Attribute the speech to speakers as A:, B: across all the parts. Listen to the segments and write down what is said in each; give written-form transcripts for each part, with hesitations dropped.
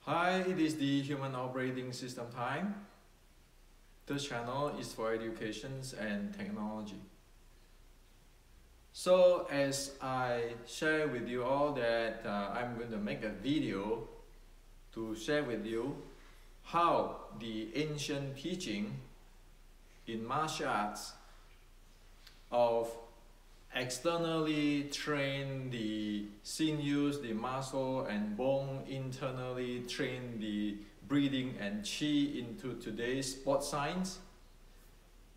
A: Hi, it is the Human Operating System time. This channel is for education and technology. So as I share with you all that I'm going to make a video to share with you how the ancient teaching in martial arts of externally train the sinews, the muscle and bone, internally train the breathing and qi into today's sports science.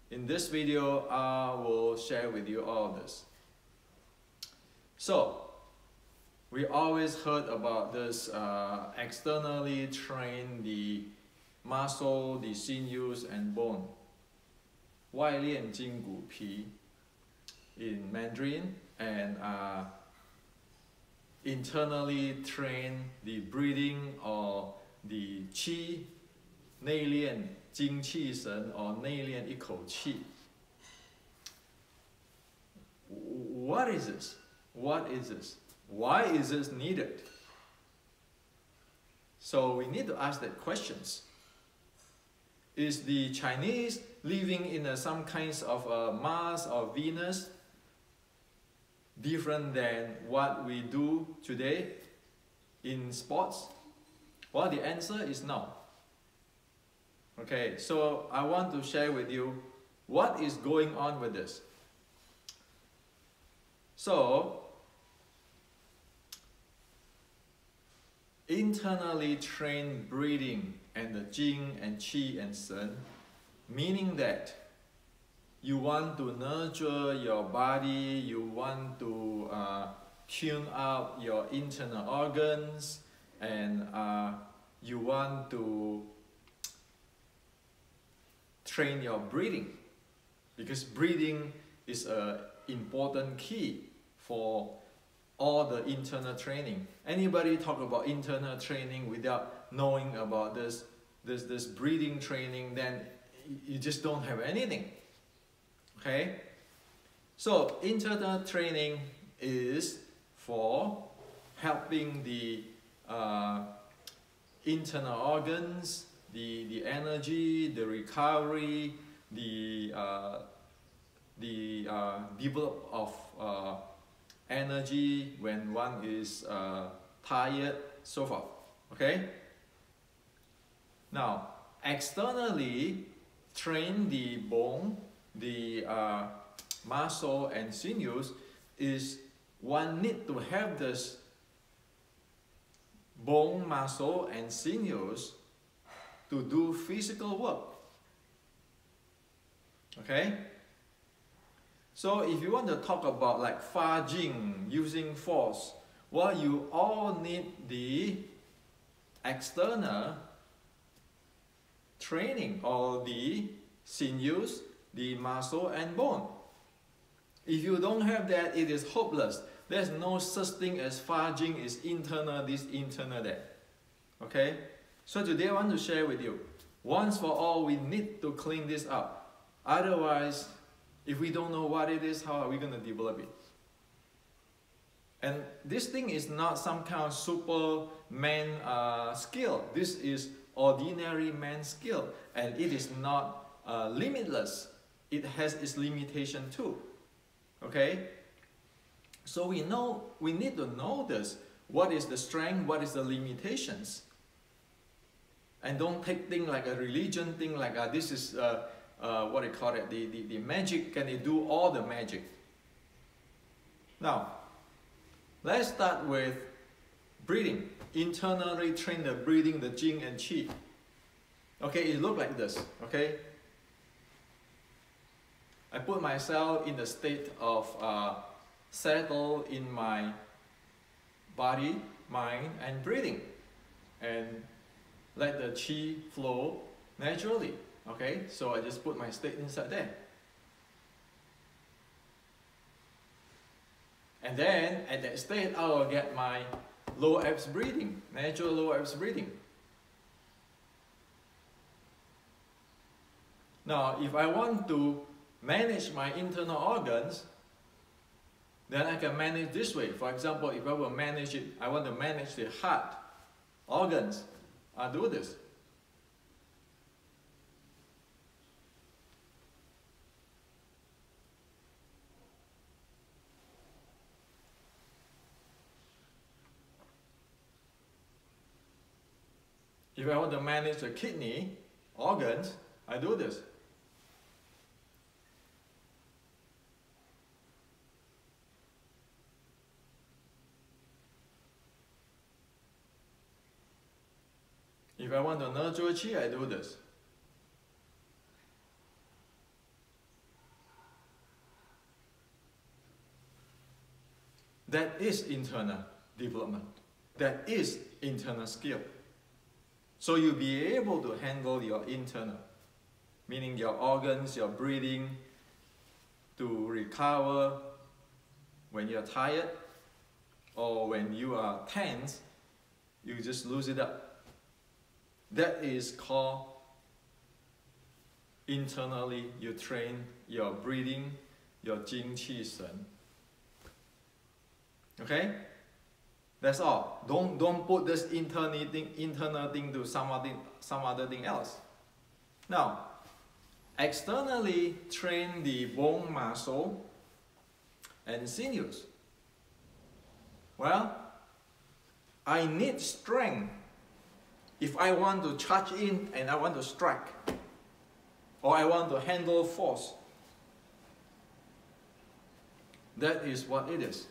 A: In this video, I will share with you all this. So, we always heard about this externally train the muscle, the sinews and bone. 外练筋骨皮 in Mandarin, and internally train the breathing or the qi, 内练精气神 or 内练一口气. What is this? What is this? Why is this needed? So we need to ask that questions. Is the Chinese living in some kinds of Mars or Venus different than what we do today in sports? Well, the answer is no. Okay, so I want to share with you what is going on with this. So, internally trained breathing and the Jing and Qi and Shen, meaning that you want to nurture your body, you want to tune up your internal organs, and you want to train your breathing, because breathing is an important key for all the internal training. Anybody talk about internal training without knowing about this breathing training, then you just don't have anything. Okay? So internal training is for helping the internal organs, the energy, the recovery, the develop of energy when one is tired, so forth. Okay? Now, externally train the bone, the muscle and sinews, is one need to have this bone, muscle and sinews to do physical work. Okay? So if you want to talk about like Fa Jing, using force, well, you all need the external training, or the sinews, the muscle and bone. If you don't have that, it is hopeless. There's no such thing as Fa Jing is internal this, internal that. Okay? So today I want to share with you, once for all, we need to clean this up. Otherwise, if we don't know what it is, how are we going to develop it? And this thing is not some kind of superman skill. This is ordinary man skill, and it is not limitless. It has its limitation too. Okay? So we need to know this. What is the strength? What is the limitations? And don't take things like a religion thing, like this is what I call it, the magic. Can it do all the magic? Now, let's start with breathing. Internally train the breathing, the Jing and Qi. Okay, it looks like this. Okay, I put myself in the state of settle in my body, mind, and breathing, and let the Qi flow naturally. Okay, so I just put my state inside there. And then at that state, I will get my low abs breathing, natural low abs breathing. Now, if I want to manage my internal organs, then I can manage this way. For example, if I will manage it, I want to manage the heart organs. I do this. If I want to manage the kidney organs, I do this. If I want to nurture qi, I do this. That is internal development. That is internal skill. So you'll be able to handle your internal, meaning your organs, your breathing, to recover when you're tired or when you are tense, you just lose it up. That is called internally you train your breathing, your jing qi shen. Okay? That's all. Don't put this internal thing to some other thing else. Now, externally train the bone muscle and sinews. Well, I need strength if I want to charge in and I want to strike, or I want to handle force. That is what it is.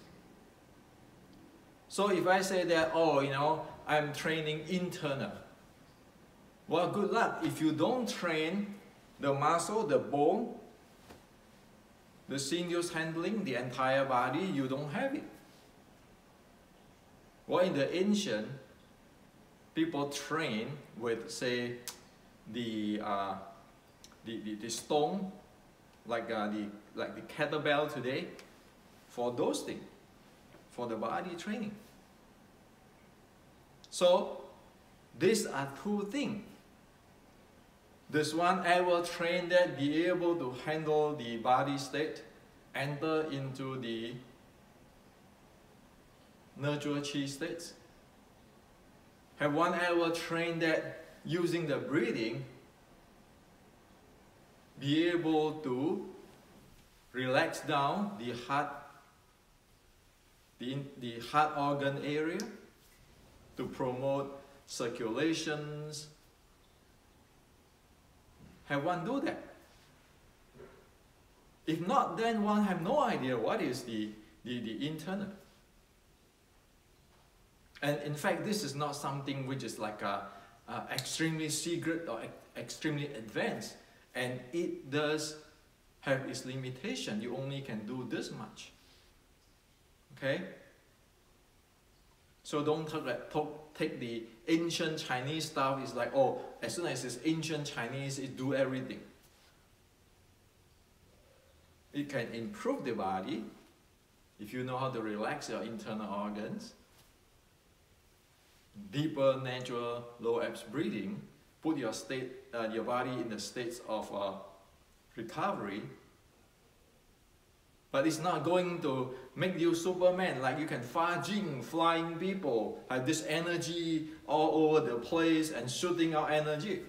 A: So if I say that, oh, you know, I'm training internal, well, good luck. If you don't train the muscle, the bone, the sinews handling, the entire body, you don't have it. Well, in the ancient, people train with, say, the stone, like the kettlebell today, for those things, for the body training. So these are two things. This one, I will train that, be able to handle the body state, enter into the nurture qi states. Have one, I will train that using the breathing, be able to relax down the heart, the heart organ area, to promote circulations. Have one do that. If not, then one have no idea what is the internal. And in fact, this is not something which is like extremely secret or extremely advanced. And it does have its limitation. You only can do this much. Okay? So don't take the ancient Chinese stuff. It's like, oh, as soon as it's ancient Chinese, it do everything. It can improve the body if you know how to relax your internal organs. Deeper, natural, low abs breathing, put your body in the states of recovery. But it's not going to make you Superman, like you can flying people, have this energy all over the place and shooting out energy.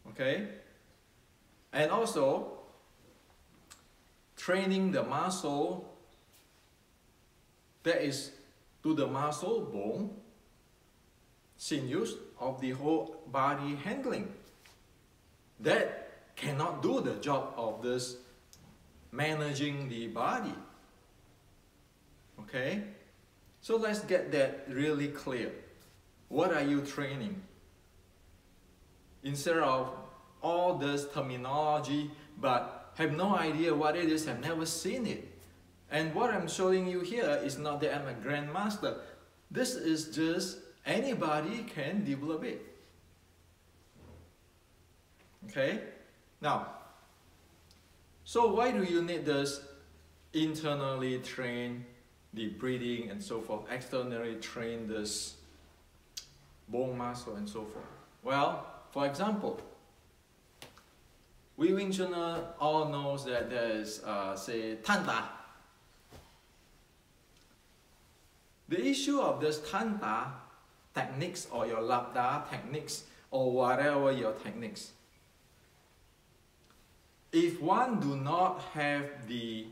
A: Okay? And also, training the muscle that is to the muscle, bone, sinews of the whole body handling. That cannot do the job of this managing the body. Okay? So let's get that really clear. What are you training? Instead of all this terminology, but have no idea what it is, have never seen it. And what I'm showing you here is not that I'm a grandmaster. This is just anybody can develop it. Okay? Now, so why do you need this internally train the breathing and so forth, externally train this bone muscle and so forth? Well, for example, we Wing Chun all knows that there is, say, Tanda. The issue of this Tanta techniques or your Labda techniques or whatever your techniques, if one do not have the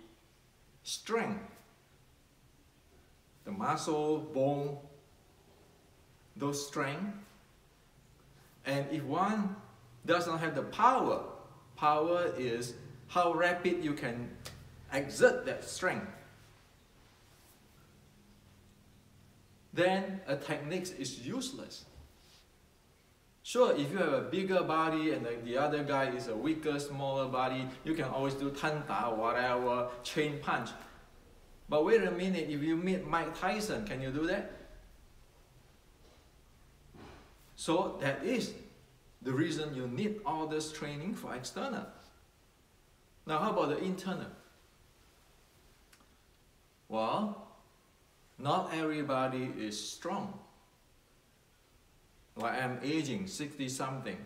A: strength, the muscle, bone, those strength, and if one does not have the power, power is how rapid you can exert that strength, then a technique is useless. Sure, if you have a bigger body and the other guy is a weaker, smaller body, you can always do Tanta, whatever, chain punch. But wait a minute, if you meet Mike Tyson, can you do that? So that is the reason you need all this training for external. Now how about the internal? Well, not everybody is strong. Like I'm aging, 60 something.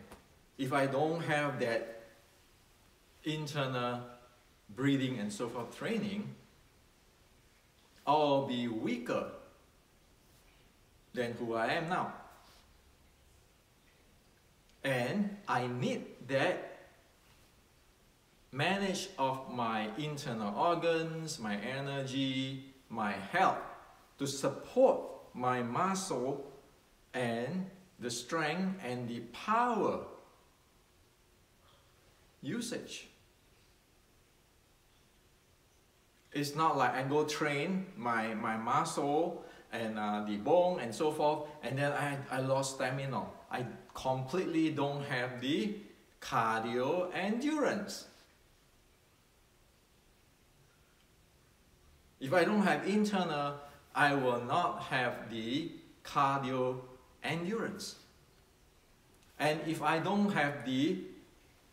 A: If I don't have that internal breathing and so forth training, I'll be weaker than who I am now. And I need that manage of my internal organs, my energy, my health to support my muscle and the strength and the power usage. It's not like I go train my muscle and the bone and so forth, and then I lost stamina. I completely don't have the cardio endurance. If I don't have internal, I will not have the cardio endurance. And if I don't have the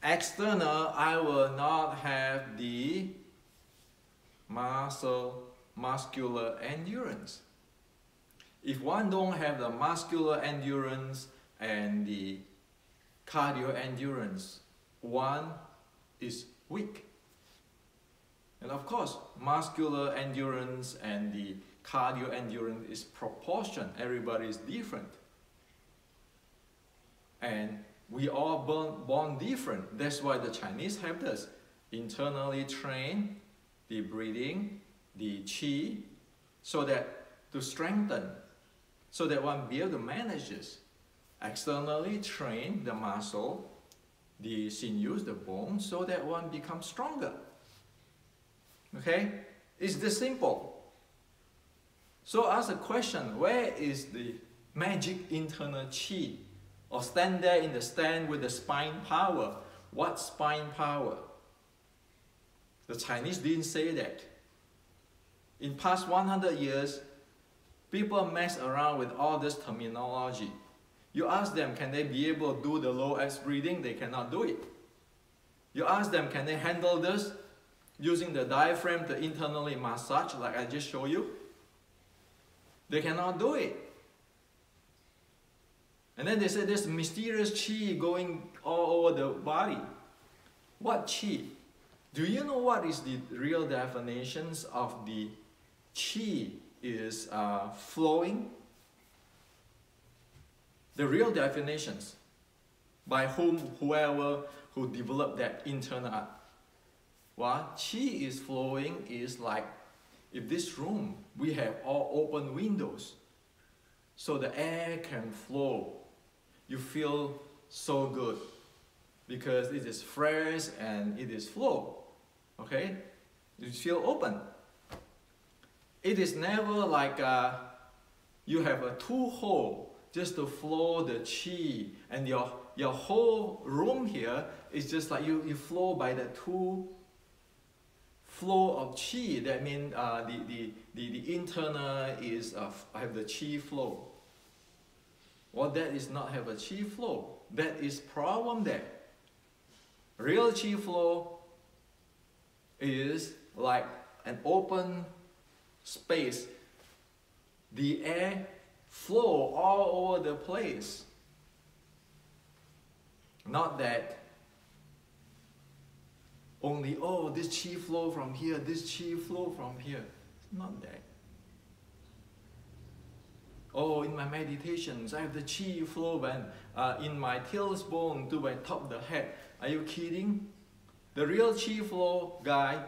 A: external, I will not have the muscular endurance. If one don't have the muscular endurance and the cardio endurance, one is weak. And of course, muscular endurance and the cardio endurance is proportion. Everybody is different. And we all born different. That's why the Chinese have this. Internally train the breathing, the qi, so that to strengthen, so that one be able to manage this. Externally train the muscle, the sinews, the bone, so that one becomes stronger. Okay? It's this simple. So ask a question, where is the magic internal qi? Or stand there in the stand with the spine power. What spine power? The Chinese didn't say that. In past 100 years, people mess around with all this terminology. You ask them, can they be able to do the low X breathing? They cannot do it. You ask them, can they handle this using the diaphragm to internally massage like I just showed you? They cannot do it. And then they say there's mysterious qi going all over the body. What qi? Do you know what is the real definitions of the qi is flowing? The real definitions by whoever who developed that internal art. What qi is flowing is like, if this room, we have all open windows, so the air can flow. You feel so good because it is fresh and it is flow. Okay? You feel open. It is never like you have a two hole just to flow the qi, and your whole room here is just like you flow by the two flow of qi. That means the internal is have the qi flow. Well, that is not have a qi flow. That is problem there. Real qi flow is like an open space. The air flow all over the place. Not that only, oh, this qi flow from here, this qi flow from here. It's not that. Oh, in my meditations, I have the chi flow when in my tailbone to my top of the head. Are you kidding? The real chi flow guy,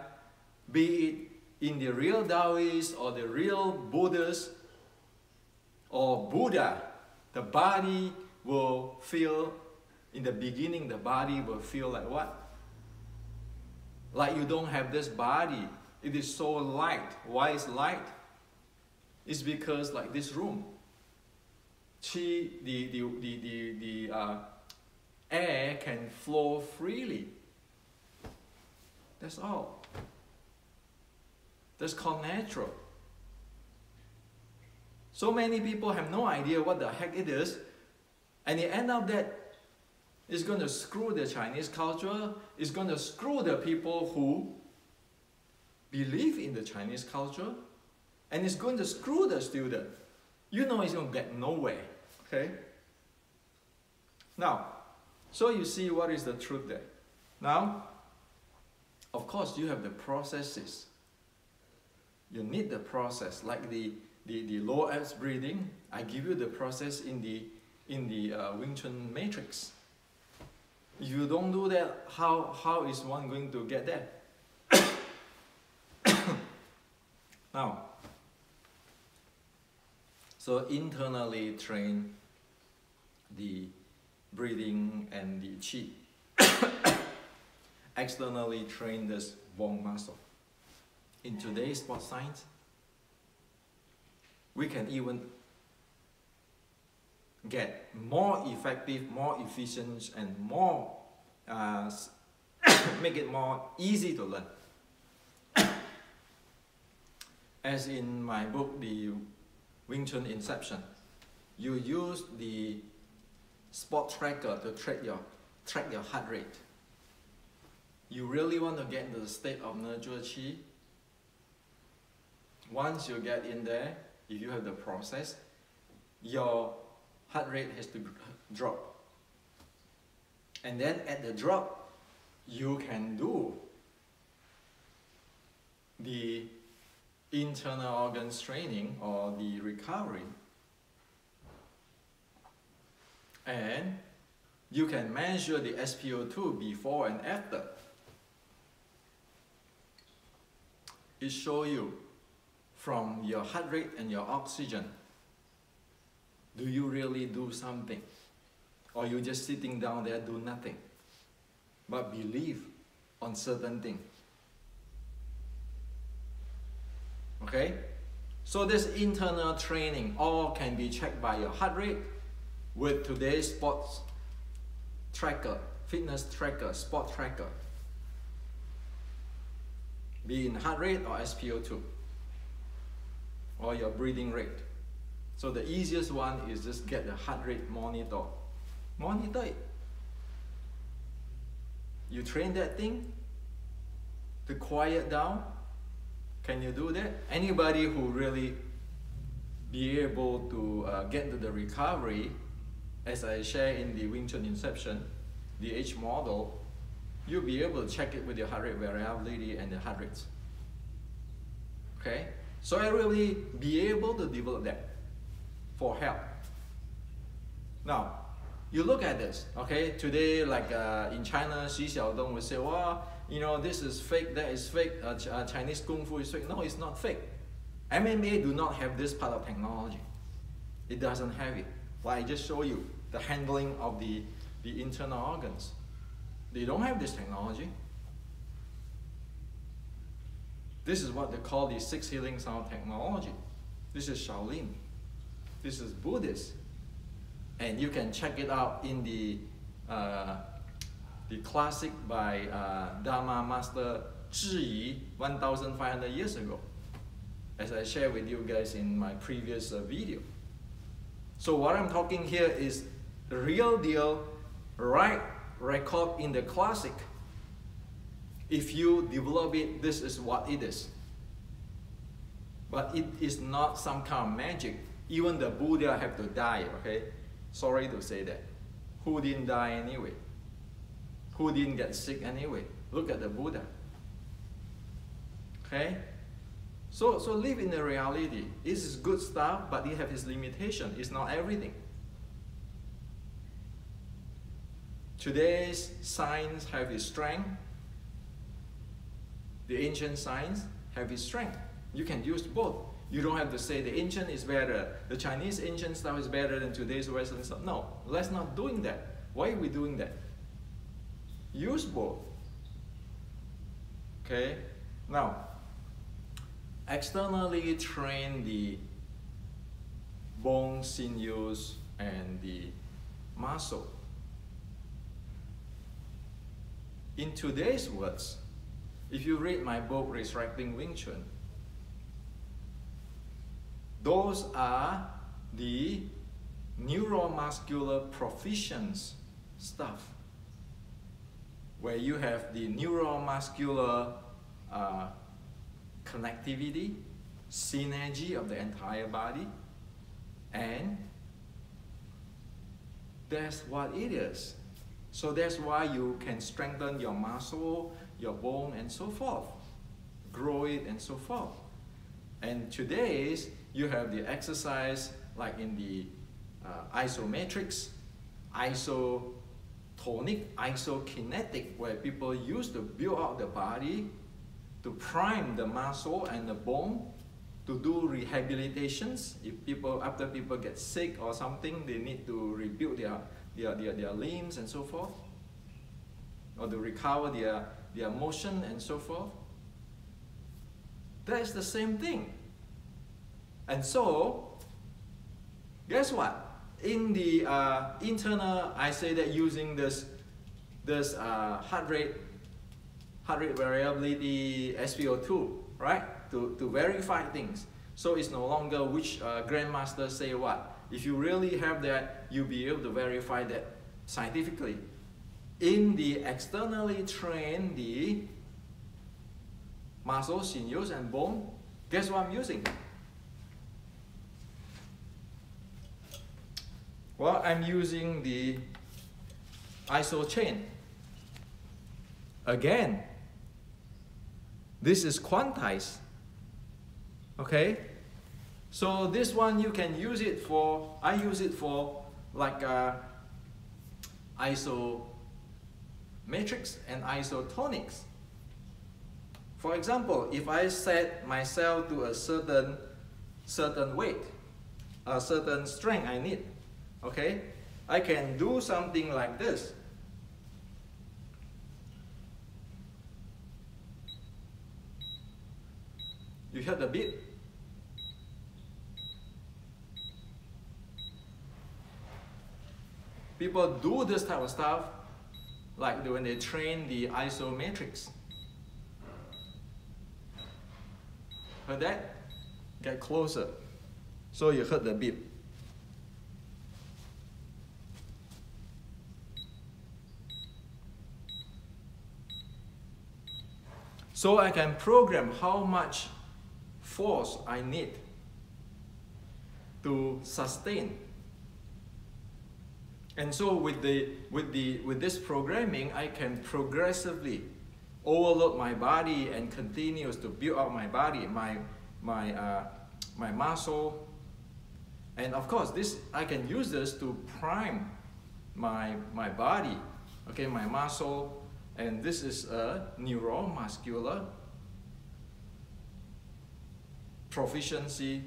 A: be it in the real Taoists or the real Buddhists or Buddha, the body will feel, in the beginning, the body will feel like what? Like you don't have this body. It is so light. Why is light? It's because like this room, the air can flow freely. That's all. That's called natural. So many people have no idea what the heck it is, and it ends up that it's going to screw the Chinese culture, it's going to screw the people who believe in the Chinese culture, and it's going to screw the student. You know it's going to get nowhere, okay? Now, so you see what is the truth there. Now, of course, you have the processes. You need the process, like the low abs breathing. I give you the process in the Wing Chun matrix. If you don't do that, how is one going to get there? Now, so internally train the breathing and the qi. Externally train this bone muscle. In today's sports science, we can even get more effective, more efficient, and more make it more easy to learn. As in my book, the Wing Chun Inception, you use the spot tracker to track your heart rate. You really want to get into the state of nurture qi. Once you get in there, if you have the process, your heart rate has to drop. And then at the drop, you can do the internal organs training or the recovery. And you can measure the SpO2 before and after. It shows you from your heart rate and your oxygen, do you really do something? Or you just sitting down there do nothing, but believe on certain things. Okay? So this internal training all can be checked by your heart rate with today's sports tracker, fitness tracker, sport tracker. Be in heart rate or SpO2 or your breathing rate. So the easiest one is just get the heart rate monitor. Monitor it. You train that thing to quiet down. Can you do that? Anybody who really be able to get to the recovery, as I share in the Wing Chun Inception, the H model, you'll be able to check it with your heart rate variability and the heart rates. Okay? So I really be able to develop that for help. Now, you look at this, okay? Today, like in China, Xi Xiaodong will say, well, you know, this is fake, that is fake, Chinese Kung Fu is fake. No, it's not fake. MMA do not have this part of technology. It doesn't have it. But I just show you the handling of the internal organs. They don't have this technology. This is what they call the six healing sound technology. This is Shaolin. This is Buddhist. And you can check it out in the classic by Dharma Master Zhi Yi 1,500 years ago, as I shared with you guys in my previous video. So what I'm talking here is the real deal, right record in the classic. If you develop it, this is what it is. But it is not some kind of magic. Even the Buddha have to die, okay? Sorry to say that. Who didn't die anyway? Who didn't get sick anyway? Look at the Buddha. Okay? So live in the reality. This is good stuff, but it has its limitation. It's not everything. Today's science have its strength. The ancient science have its strength. You can use both. You don't have to say the ancient is better, the Chinese ancient stuff is better than today's Western stuff. No, let's not doing that. Why are we doing that? Use both. Okay? Now, externally train the bone, sinews, and the muscle. In today's words, if you read my book, Resurrecting Wing Chun, those are the neuromuscular proficiency stuff, where you have the neuromuscular connectivity, synergy of the entire body, and that's what it is. So that's why you can strengthen your muscle, your bone, and so forth, grow it, and so forth. And today's, you have the exercise like in the isometrics, isotonic, isokinetic, where people used to build up the body, to prime the muscle and the bone, to do rehabilitations. If people, after people get sick or something, they need to rebuild their limbs and so forth, or to recover their motion and so forth. That is the same thing. And so, guess what? In the internal, I say that using this heart rate variability SpO2, right? To verify things. So it's no longer which grandmaster say what. If you really have that, you'll be able to verify that scientifically. In the externally trained the muscle, sinews, and bone, guess what I'm using? Well, I'm using the iso chain. Again, this is quantized. Okay? So this one you can use it for, I use it for like isometrics and isotonics. For example, if I set myself to a certain weight, a certain strength I need, okay, I can do something like this. You heard the beat? People do this type of stuff like when they train the isometrics. Heard that? Get closer. So you heard the beep. So I can program how much force I need to sustain. And so with this programming, I can progressively overload my body and continues to build up my body, my muscle. And of course, I can use this to prime my body, okay, my muscle. And this is a neuromuscular proficiency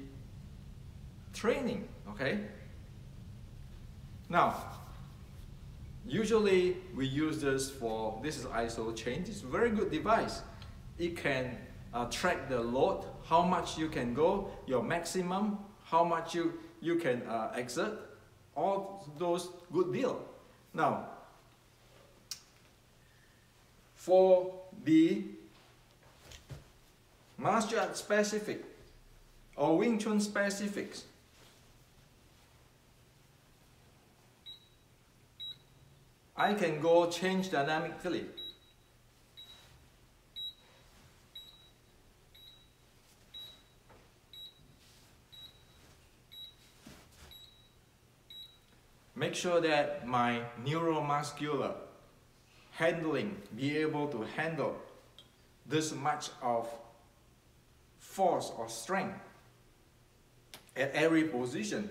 A: training, okay? Now, usually we use this for, this is ISO chain. It's a very good device. It can track the load, how much you can go, your maximum, how much you can exert, all those good deal. Now, for the martial art specific or Wing Chun specifics, I can go change dynamically. Make sure that my neuromuscular handling, be able to handle this much of force or strength at every position.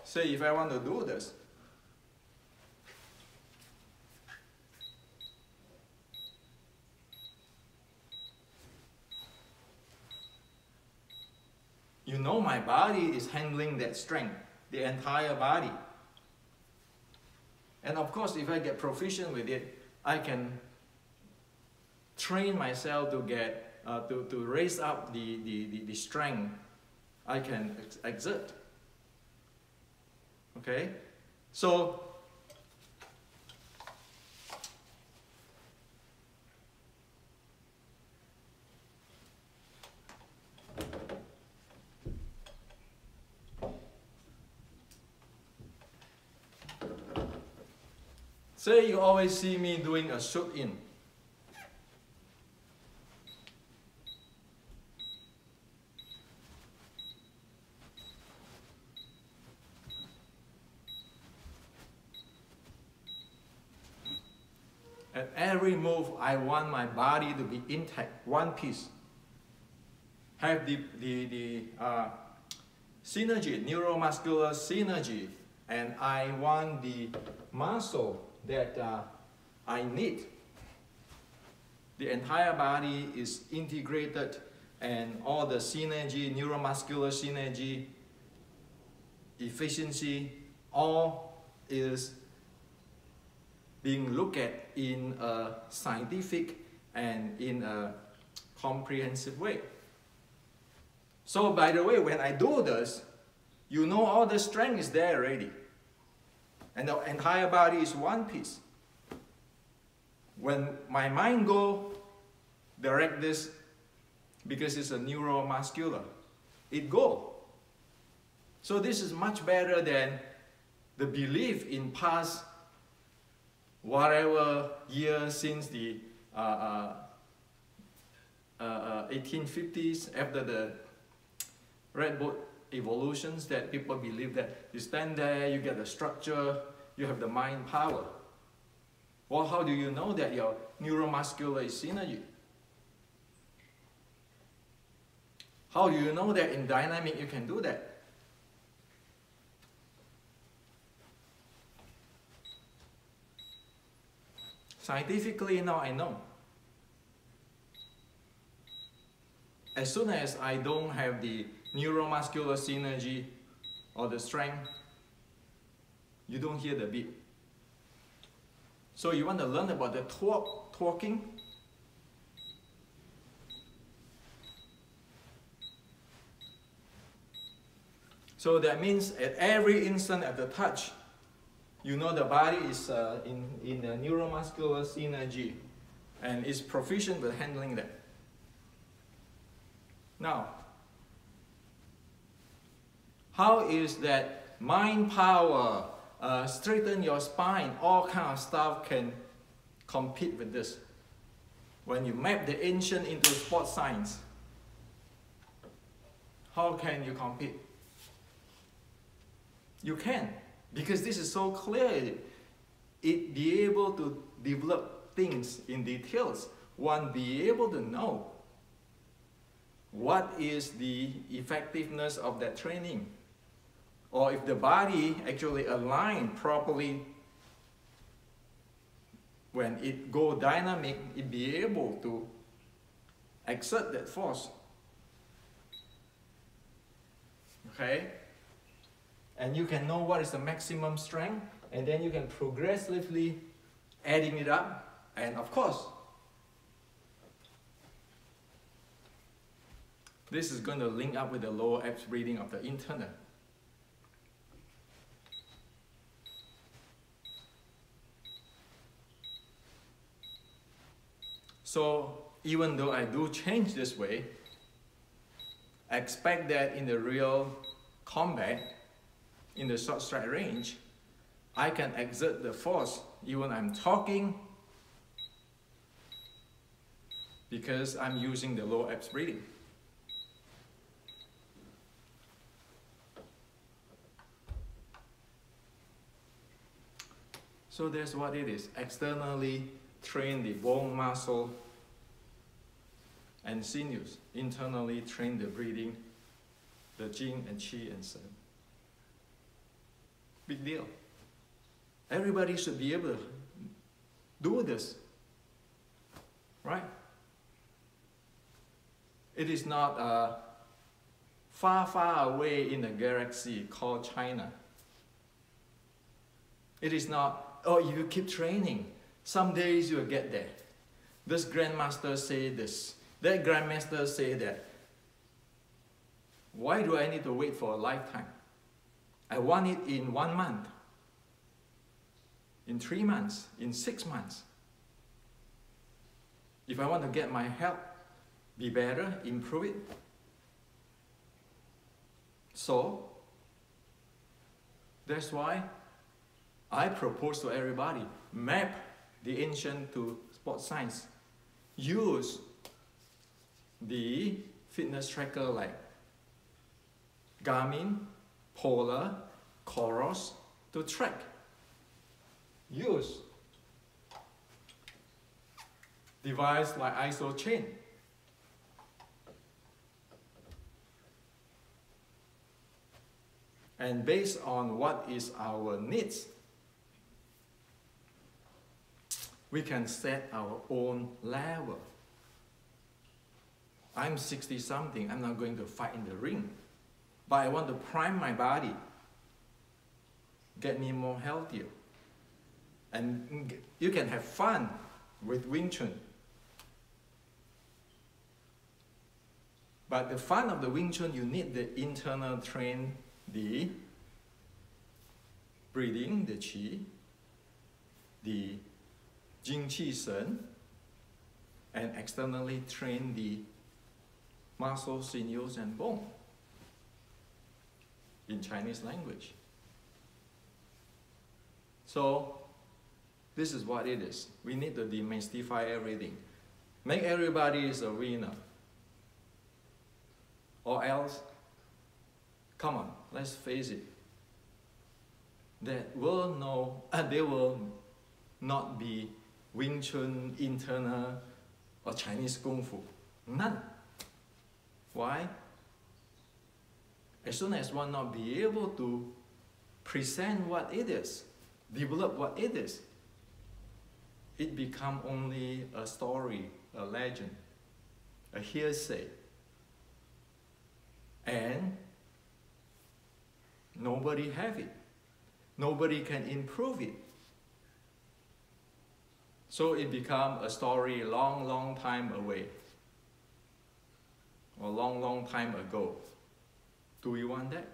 A: Say if I want to do this, you know my body is handling that strength, the entire body. And of course, if I get proficient with it, I can train myself to get to raise up the strength I can exert. Okay, so say you always see me doing a shoot in. At every move, I want my body to be intact, one piece. Have the synergy, neuromuscular synergy, and I want the muscle that I need. The entire body is integrated, and all the synergy, neuromuscular synergy, efficiency, all is being looked at in a scientific and in a comprehensive way. So by the way, when I do this, you know all the strength is there already. And the entire body is one piece. When my mind go direct this, because it's a neuromuscular, it go. So this is much better than the belief in past whatever year since the 1850s, after the Red Boat evolutions, that people believe that you stand there, you get the structure, you have the mind power. Well, how do you know that your neuromuscular is synergy? How do you know that in dynamic you can do that? Scientifically, now I know. As soon as I don't have the neuromuscular synergy or the strength, you don't hear the beat. So you want to learn about the torquing? So that means at every instant at the touch, you know the body is in the neuromuscular synergy and is proficient with handling that. Now, how is that mind power, straighten your spine, all kind of stuff can compete with this? When you map the ancient into sports science, how can you compete? You can, because this is so clear. It be able to develop things in details. One be able to know what is the effectiveness of that training. Or if the body actually aligned properly, when it go dynamic, it be able to exert that force. Okay? And you can know what is the maximum strength, and then you can progressively adding it up. And of course, this is going to link up with the lower abs breathing of the internal. So even though I do change this way, expect that in the real combat, in the short strike range, I can exert the force even I'm talking, because I'm using the low abs breathing. So that's what it is. Externally train the bone muscle and sinews. Internally train the breathing, the Jing and Qi and Shen. Big deal. Everybody should be able to do this, right? It is not far, far away in a galaxy called China. It is not, oh, if you keep training, some days you'll get there. This grandmaster say this, that grandmaster say that. Why do I need to wait for a lifetime? I want it in 1 month, in 3 months, in 6 months. If I want to get my health be better, improve it. So, that's why I propose to everybody, map the ancient to sports science. Use the fitness tracker like Garmin, Polar, Coros to track. Use device like ISO chain. And based on what is our needs, we can set our own level. I'm 60-something, I'm not going to fight in the ring. But I want to prime my body, get me more healthier. And you can have fun with Wing Chun. But the fun of the Wing Chun, you need the internal train, the breathing, the Qi, the Jing Qi Shen, and externally train the muscles, sinews, and bone in Chinese language. So this is what it is. We need to demystify everything. Make everybody is a winner. Or else, come on, let's face it. There will not be Wing Chun, internal, or Chinese Kung Fu. None. Why? As soon as one not be able to present what it is, develop what it is, it become only a story, a legend, a hearsay. And nobody have it. Nobody can improve it. So it become a story long, long time away. Or long, long time ago. Do we want that?